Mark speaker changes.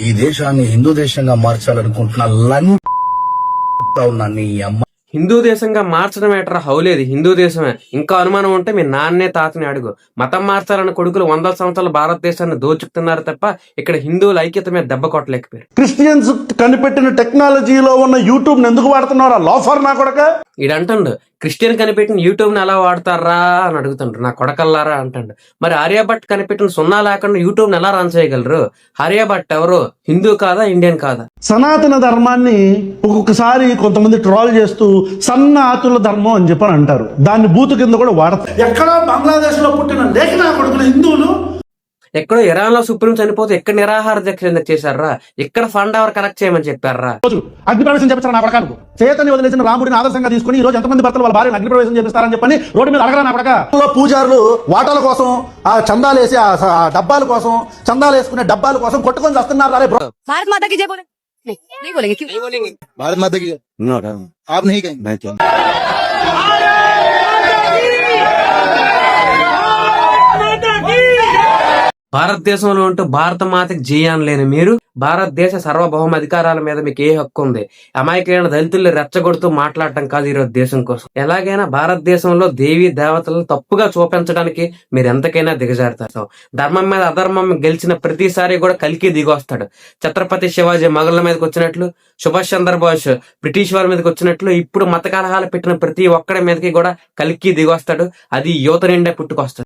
Speaker 1: ఈ దేశాన్ని హిందూ దేశంగా మార్చాలనుకుంటున్న నీ అమ్మ.
Speaker 2: హిందూ దేశంగా మార్చడం ఏట్రా హౌలేదు, హిందూ దేశమే. ఇంకా అనుమానం ఉంటే మీ నాన్నే తాతని అడుగు. మతం మార్చాలన్న కొడుకులు 100 సంవత్సరాల భారతదేశాన్ని దోచుకుతున్నారు తప్ప ఇక్కడ హిందువుల ఐక్యత మీద దెబ్బ కొట్టలేకపోయారు.
Speaker 3: క్రిస్టియన్స్ కనిపెట్టిన టెక్నాలజీలో ఉన్న యూట్యూబ్ ఎందుకు వాడుతున్నారా లోఫర్ నా కొడక?
Speaker 2: ఈడంటాడు క్రిస్టియన్ కనిపెట్టిన యూట్యూబ్ ని ఎలా వాడతారా అని అడుగుతుండ్రు, నా కొడకల్లారా అంటాడు. మరి ఆర్యభట్ కనిపెట్టిన సున్నా లేకుండా యూట్యూబ్ ని ఎలా రన్ చేయగలరు? ఆర్యభట్ ఎవరు? హిందూ కాదా, ఇండియన్ కాదా?
Speaker 3: సనాతన ధర్మాన్ని ఒక్కొక్కసారి కొంతమంది ట్రోల్ చేస్తూ సన్నాతుల ధర్మం అని చెప్పని అంటారు. దాన్ని బూతు కింద కూడా వాడతారు. ఎక్కడో బంగ్లాదేశ్ లో పుట్టిన లేఖనా కొడుకులు హిందువులు
Speaker 2: ఎక్కడో ఇరాన్ లో సుప్రీం చనిపోతే ఎక్కడ నిరాహార దీక్ష చేశారా? ఇక్కడ ఫండ్ ఎవరు కలెక్ట్ చేయమని చెప్పారా?
Speaker 3: అగ్ని ప్రవేశం చేపించారు నా పడకాలకు. చేతని వదిలేసిన రాముడిని ఆదర్శంగా తీసుకుని ఈ రోజు ఎంతమంది భర్తలు వాళ్ళ భార్యను అగ్ని ప్రవేశం చేపిస్తారని చెప్పని రోడ్డు మీద అడగరా నా పడక? పూజారులు వాటాల కోసం ఆ చందాలేసి ఆ డబ్బాల కోసం చందాలు వేసుకునే డబ్బాల కోసం కొట్టుకొని వస్తున్నారు.
Speaker 4: भारत माता की जय बोले नहीं बोलेंगे क्यों? नहीं बोलेंगे
Speaker 5: भारत माता की आप नहीं कहेंगे।
Speaker 2: భారతదేశంలో ఉంటూ భారత మాతకి జయాన్ లేని మీరు భారతదేశ సార్వభౌమ అధికారాల మీద మీకు ఏ హక్కు ఉంది? అమాయకులైన దళితుల్ని రెచ్చగొడుతూ మాట్లాడటం కాదు ఈరోజు దేశం కోసం. ఎలాగైనా భారతదేశంలో దేవీ దేవతలను తప్పుగా చూపించడానికి మీరు ఎంతకైనా దిగజారుతారు. ధర్మం మీద అధర్మం గెలిచిన ప్రతిసారి కూడా కలికి దిగొస్తాడు. ఛత్రపతి శివాజీ మొఘళ్ళ మీదకి వచ్చినట్లు, సుభాష్ చంద్రబోస్ బ్రిటిష్ వారి మీదకి వచ్చినట్లు, ఇప్పుడు మత కలహాలు పెట్టిన ప్రతి ఒక్కడి మీదకి కూడా కలికి దిగొస్తాడు. అది యువత నిండా పుట్టుకొస్తాడు.